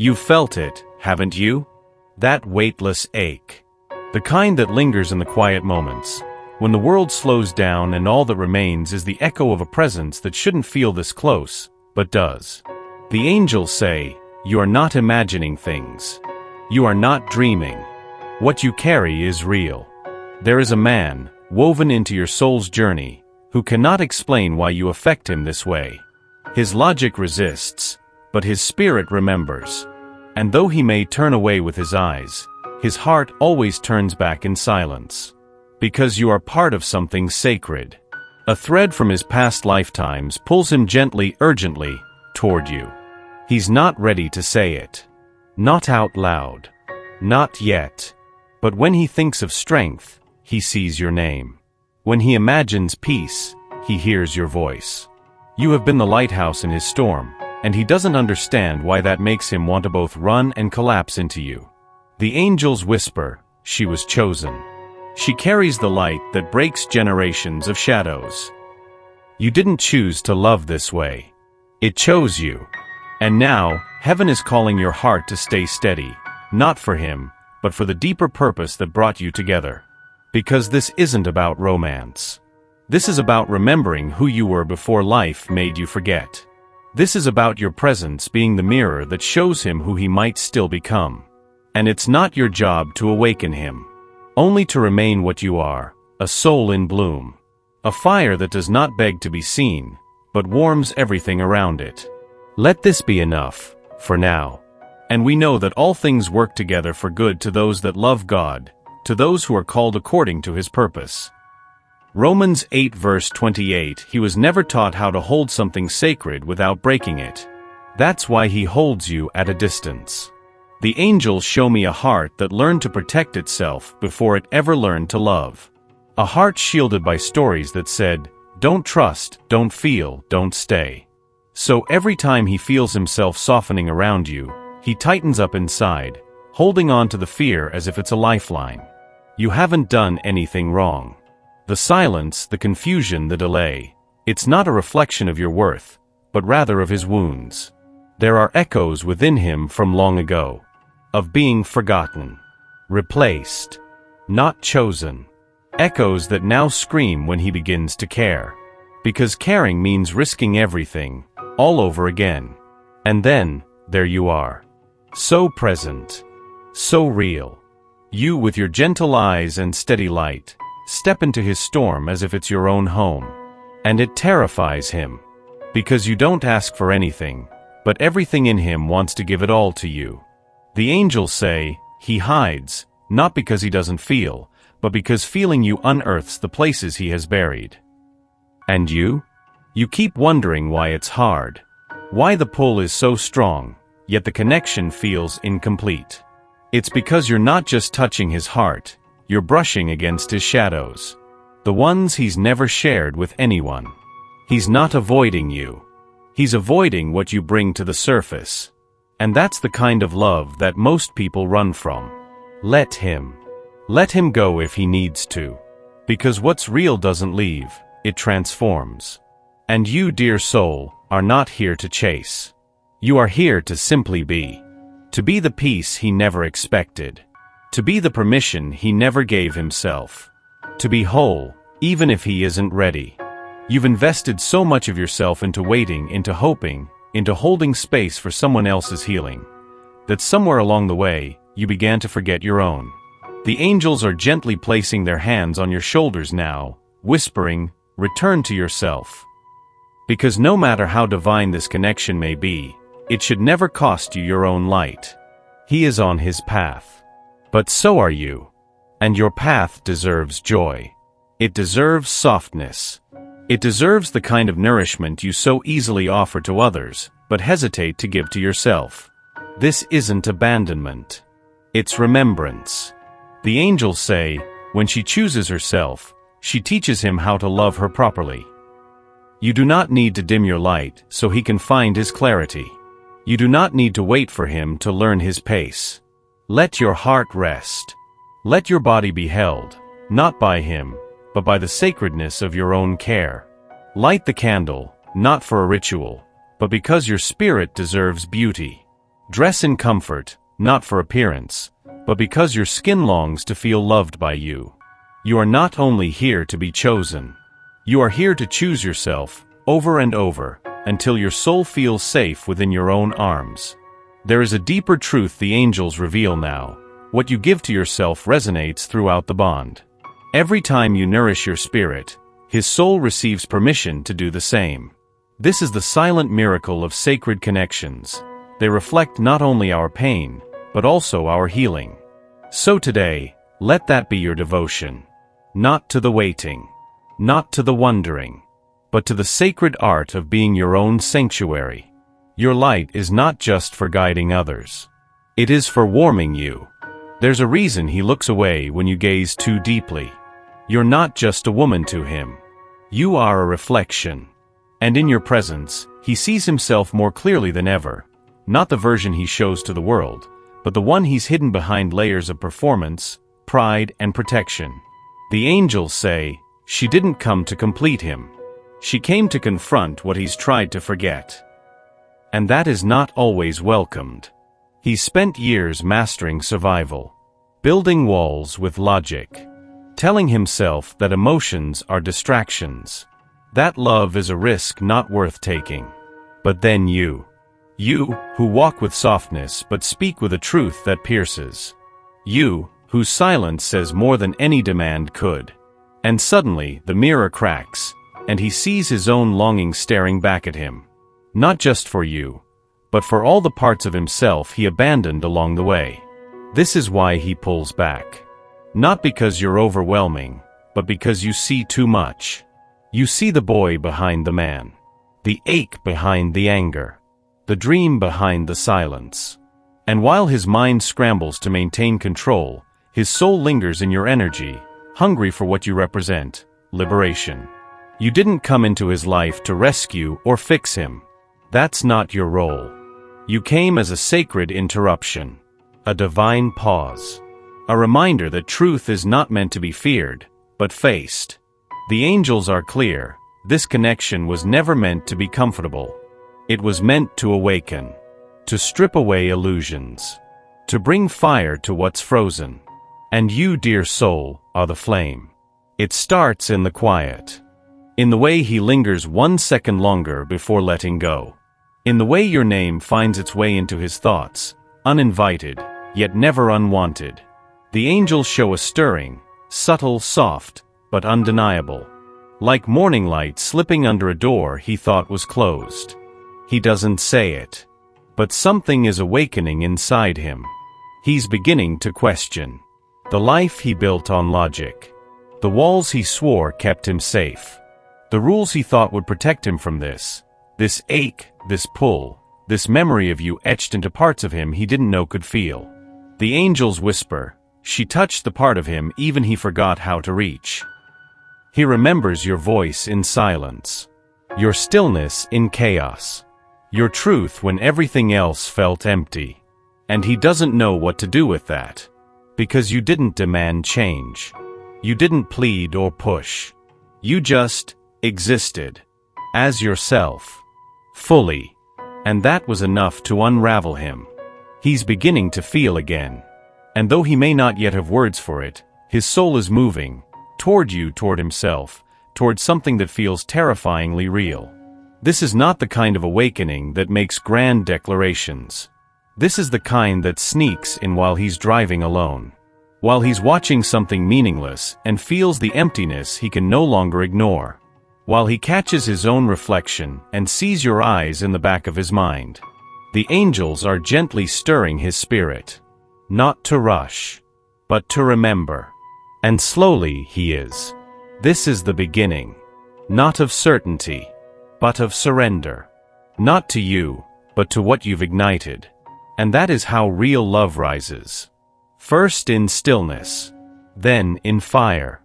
You've felt it, haven't you? That weightless ache. The kind that lingers in the quiet moments, when the world slows down and all that remains is the echo of a presence that shouldn't feel this close, but does. The angels say, you are not imagining things. You are not dreaming. What you carry is real. There is a man, woven into your soul's journey, who cannot explain why you affect him this way. His logic resists, but his spirit remembers. And though he may turn away with his eyes, his heart always turns back in silence. Because you are part of something sacred. A thread from his past lifetimes pulls him gently, urgently, toward you. He's not ready to say it. Not out loud. Not yet. But when he thinks of strength, he sees your name. When he imagines peace, he hears your voice. You have been the lighthouse in his storm, and he doesn't understand why that makes him want to both run and collapse into you. The angels whisper, she was chosen. She carries the light that breaks generations of shadows. You didn't choose to love this way. It chose you. And now, heaven is calling your heart to stay steady, not for him, but for the deeper purpose that brought you together. Because this isn't about romance. This is about remembering who you were before life made you forget. This is about your presence being the mirror that shows him who he might still become. And it's not your job to awaken him. Only to remain what you are, a soul in bloom. A fire that does not beg to be seen, but warms everything around it. Let this be enough, for now. And we know that all things work together for good to those that love God, to those who are called according to his purpose. Romans 8 verse 28, he was never taught how to hold something sacred without breaking it. That's why he holds you at a distance. The angels show me a heart that learned to protect itself before it ever learned to love. A heart shielded by stories that said, don't trust, don't feel, don't stay. So every time he feels himself softening around you, he tightens up inside, holding on to the fear as if it's a lifeline. You haven't done anything wrong. The silence, the confusion, the delay, it's not a reflection of your worth, but rather of his wounds. There are echoes within him from long ago. Of being forgotten, replaced, not chosen. Echoes that now scream when he begins to care. Because caring means risking everything, all over again. And then, there you are. So present. So real. You with your gentle eyes and steady light, step into his storm as if it's your own home. And it terrifies him. Because you don't ask for anything, but everything in him wants to give it all to you. The angels say, he hides, not because he doesn't feel, but because feeling you unearths the places he has buried. And you? You keep wondering why it's hard. Why the pull is so strong, yet the connection feels incomplete. It's because you're not just touching his heart, you're brushing against his shadows. The ones he's never shared with anyone. He's not avoiding you. He's avoiding what you bring to the surface. And that's the kind of love that most people run from. Let him. Let him go if he needs to. Because what's real doesn't leave, it transforms. And you, dear soul, are not here to chase. You are here to simply be. To be the peace he never expected. To be the permission he never gave himself. To be whole, even if he isn't ready. You've invested so much of yourself into waiting, into hoping, into holding space for someone else's healing, that somewhere along the way, you began to forget your own. The angels are gently placing their hands on your shoulders now, whispering, return to yourself. Because no matter how divine this connection may be, it should never cost you your own light. He is on his path. But so are you. And your path deserves joy. It deserves softness. It deserves the kind of nourishment you so easily offer to others, but hesitate to give to yourself. This isn't abandonment. It's remembrance. The angels say, when she chooses herself, she teaches him how to love her properly. You do not need to dim your light so he can find his clarity. You do not need to wait for him to learn his pace. Let your heart rest. Let your body be held, not by him, but by the sacredness of your own care. Light the candle, not for a ritual, but because your spirit deserves beauty. Dress in comfort, not for appearance, but because your skin longs to feel loved by you. You are not only here to be chosen. You are here to choose yourself, over and over, until your soul feels safe within your own arms. There is a deeper truth the angels reveal now. What you give to yourself resonates throughout the bond. Every time you nourish your spirit, his soul receives permission to do the same. This is the silent miracle of sacred connections. They reflect not only our pain, but also our healing. So today, let that be your devotion. Not to the waiting, not to the wondering, but to the sacred art of being your own sanctuary. Your light is not just for guiding others. It is for warming you. There's a reason he looks away when you gaze too deeply. You're not just a woman to him. You are a reflection. And in your presence, he sees himself more clearly than ever. Not the version he shows to the world, but the one he's hidden behind layers of performance, pride, and protection. The angels say, she didn't come to complete him. She came to confront what he's tried to forget. And that is not always welcomed. He's spent years mastering survival, building walls with logic, telling himself that emotions are distractions. That love is a risk not worth taking. But then you who walk with softness but speak with a truth that pierces. You, whose silence says more than any demand could. And suddenly, the mirror cracks, and he sees his own longing staring back at him. Not just for you, but for all the parts of himself he abandoned along the way. This is why he pulls back. Not because you're overwhelming, but because you see too much. You see the boy behind the man, the ache behind the anger, the dream behind the silence. And while his mind scrambles to maintain control, his soul lingers in your energy, hungry for what you represent, liberation. You didn't come into his life to rescue or fix him. That's not your role. You came as a sacred interruption, a divine pause, a reminder that truth is not meant to be feared, but faced. The angels are clear. This connection was never meant to be comfortable. It was meant to awaken, to strip away illusions, to bring fire to what's frozen. And you, dear soul, are the flame. It starts in the quiet, in the way he lingers 1 second longer before letting go, in the way your name finds its way into his thoughts, uninvited, yet never unwanted. The angels show a stirring, subtle, soft, but undeniable. Like morning light slipping under a door he thought was closed. He doesn't say it, but something is awakening inside him. He's beginning to question the life he built on logic, the walls he swore kept him safe, the rules he thought would protect him from this ache, this pull, this memory of you etched into parts of him he didn't know could feel. The angels whisper, she touched the part of him even he forgot how to reach. He remembers your voice in silence, your stillness in chaos, your truth when everything else felt empty. And he doesn't know what to do with that. Because you didn't demand change. You didn't plead or push. You just existed. As yourself. Fully. And that was enough to unravel him. He's beginning to feel again. And though he may not yet have words for it, his soul is moving. Toward you, toward himself. Toward something that feels terrifyingly real. This is not the kind of awakening that makes grand declarations. This is the kind that sneaks in while he's driving alone. While he's watching something meaningless and feels the emptiness he can no longer ignore. While he catches his own reflection and sees your eyes in the back of his mind. The angels are gently stirring his spirit. Not to rush, but to remember. And slowly he is. This is the beginning. Not of certainty, but of surrender. Not to you, but to what you've ignited. And that is how real love rises. First in stillness, then in fire.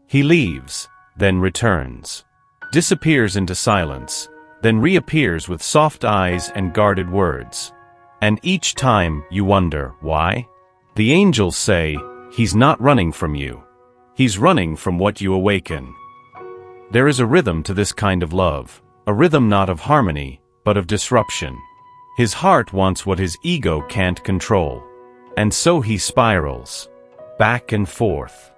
He leaves, then returns. Disappears into silence, then reappears with soft eyes and guarded words. And each time you wonder, why? The angels say, he's not running from you. He's running from what you awaken. There is a rhythm to this kind of love, a rhythm not of harmony, but of disruption. His heart wants what his ego can't control. And so he spirals. Back and forth.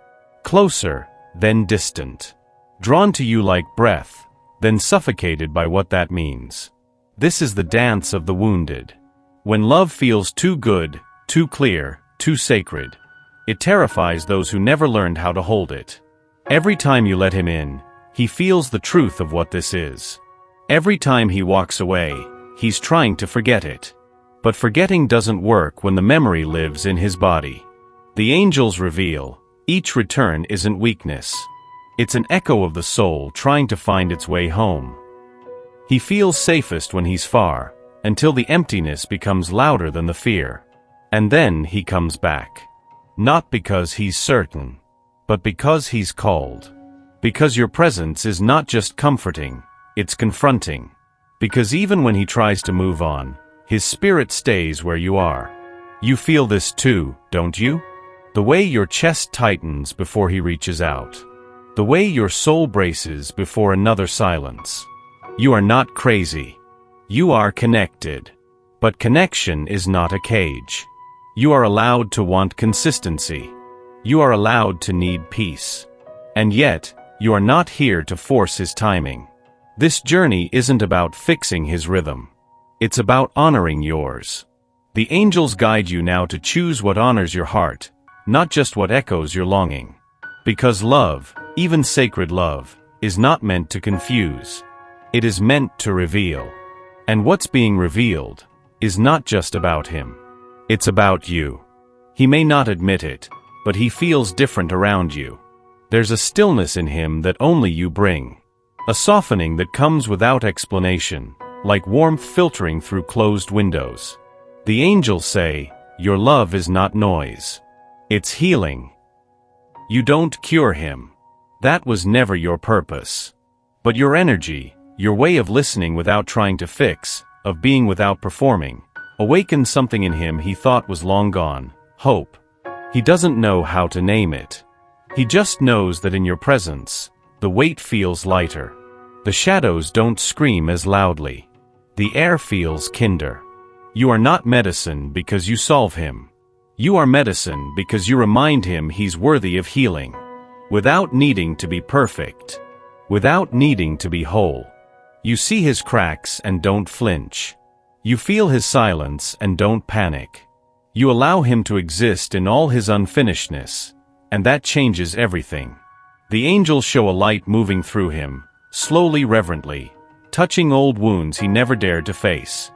Closer, then distant. Drawn to you like breath, then suffocated by what that means. This is the dance of the wounded. When love feels too good, too clear, too sacred, it terrifies those who never learned how to hold it. Every time you let him in, he feels the truth of what this is. Every time he walks away, he's trying to forget it. But forgetting doesn't work when the memory lives in his body. The angels reveal, each return isn't weakness. It's an echo of the soul trying to find its way home. He feels safest when he's far, until the emptiness becomes louder than the fear. And then he comes back. Not because he's certain, but because he's called. Because your presence is not just comforting, it's confronting. Because even when he tries to move on, his spirit stays where you are. You feel this too, don't you? The way your chest tightens before he reaches out. The way your soul braces before another silence. You are not crazy. You are connected. But connection is not a cage. You are allowed to want consistency. You are allowed to need peace. And yet, you are not here to force his timing. This journey isn't about fixing his rhythm. It's about honoring yours. The angels guide you now to choose what honors your heart, not just what echoes your longing. Because love, even sacred love, is not meant to confuse. It is meant to reveal. And what's being revealed is not just about him. It's about you. He may not admit it, but he feels different around you. There's a stillness in him that only you bring. A softening that comes without explanation, like warmth filtering through closed windows. The angels say, your love is not noise. It's healing. You don't cure him. That was never your purpose. But your energy, your way of listening without trying to fix, of being without performing, awakened something in him he thought was long gone, hope. He doesn't know how to name it. He just knows that in your presence, the weight feels lighter. The shadows don't scream as loudly. The air feels kinder. You are not medicine because you solve him. You are medicine because you remind him he's worthy of healing. Without needing to be perfect. Without needing to be whole. You see his cracks and don't flinch. You feel his silence and don't panic. You allow him to exist in all his unfinishedness, and that changes everything. The angels show a light moving through him, slowly, reverently, touching old wounds he never dared to face.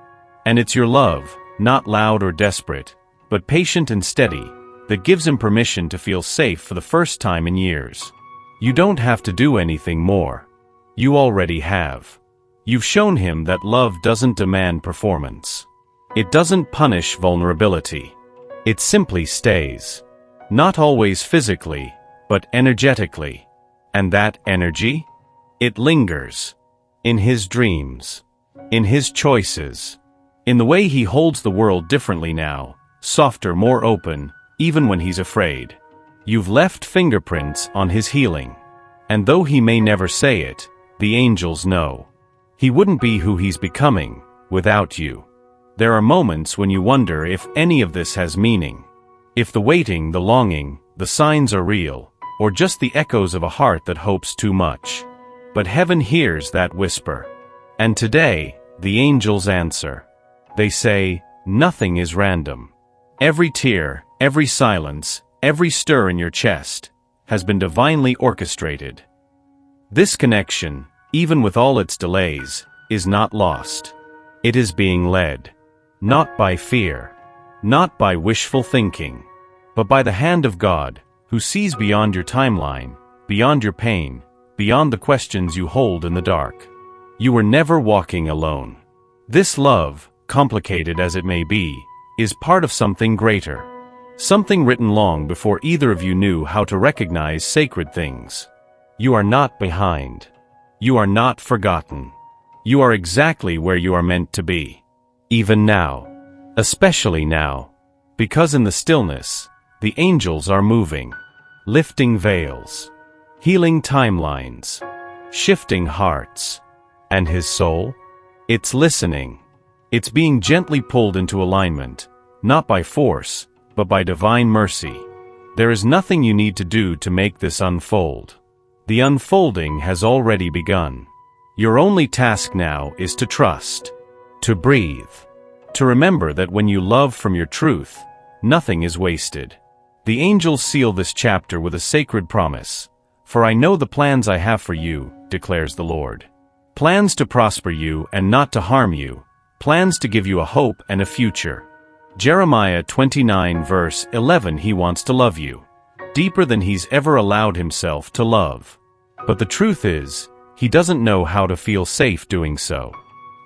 And it's your love, not loud or desperate, but patient and steady, that gives him permission to feel safe for the first time in years. You don't have to do anything more. You already have. You've shown him that love doesn't demand performance. It doesn't punish vulnerability. It simply stays. Not always physically, but energetically. And that energy? It lingers. In his dreams. In his choices. In the way he holds the world differently now, softer, more open, even when he's afraid. You've left fingerprints on his healing. And though he may never say it, the angels know. He wouldn't be who he's becoming without you. There are moments when you wonder if any of this has meaning. If the waiting, the longing, the signs are real, or just the echoes of a heart that hopes too much. But heaven hears that whisper. And today, the angels answer. They say, nothing is random. Every tear, every silence, every stir in your chest, has been divinely orchestrated. This connection, even with all its delays, is not lost. It is being led. Not by fear. Not by wishful thinking. But by the hand of God, who sees beyond your timeline, beyond your pain, beyond the questions you hold in the dark. You were never walking alone. This love, complicated as it may be, is part of something greater. Something written long before either of you knew how to recognize sacred things. You are not behind. You are not forgotten. You are exactly where you are meant to be. Even now. Especially now. Because in the stillness, the angels are moving. Lifting veils. Healing timelines. Shifting hearts. And his soul? It's listening. It's being gently pulled into alignment, not by force, but by divine mercy. There is nothing you need to do to make this unfold. The unfolding has already begun. Your only task now is to trust, to breathe, to remember that when you love from your truth, nothing is wasted. The angels seal this chapter with a sacred promise. For I know the plans I have for you, declares the Lord. Plans to prosper you and not to harm you, plans to give you a hope and a future. Jeremiah 29 verse 11. He wants to love you, deeper than he's ever allowed himself to love. But the truth is, he doesn't know how to feel safe doing so.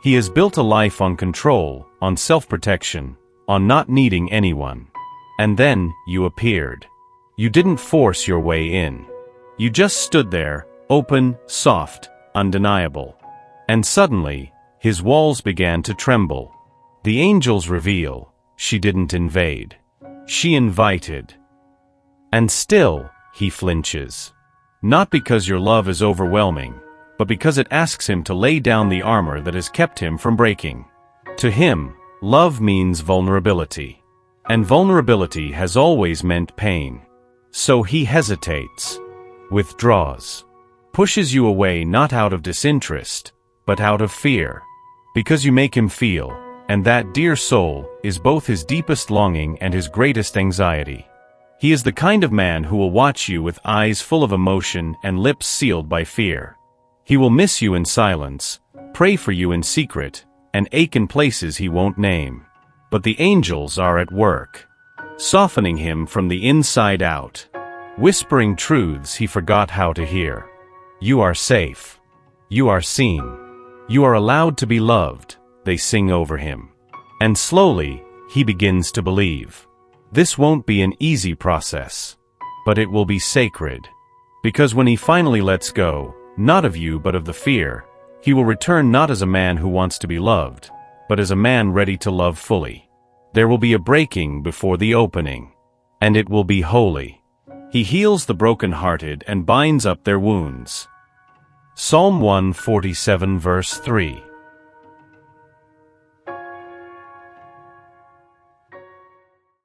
He has built a life on control, on self-protection, on not needing anyone. And then, you appeared. You didn't force your way in. You just stood there, open, soft, undeniable. And suddenly, his walls began to tremble. The angels reveal, she didn't invade. She invited. And still, he flinches. Not because your love is overwhelming, but because it asks him to lay down the armor that has kept him from breaking. To him, love means vulnerability. And vulnerability has always meant pain. So he hesitates, withdraws, pushes you away not out of disinterest, but out of fear. Because you make him feel, and that dear soul is both his deepest longing and his greatest anxiety. He is the kind of man who will watch you with eyes full of emotion and lips sealed by fear. He will miss you in silence, pray for you in secret, and ache in places he won't name. But the angels are at work, softening him from the inside out, whispering truths he forgot how to hear. You are safe. You are seen. You are allowed to be loved, they sing over him. And slowly, he begins to believe. This won't be an easy process, but it will be sacred. Because when he finally lets go, not of you but of the fear, he will return not as a man who wants to be loved, but as a man ready to love fully. There will be a breaking before the opening, and it will be holy. He heals the brokenhearted and binds up their wounds. Psalm 147 verse 3.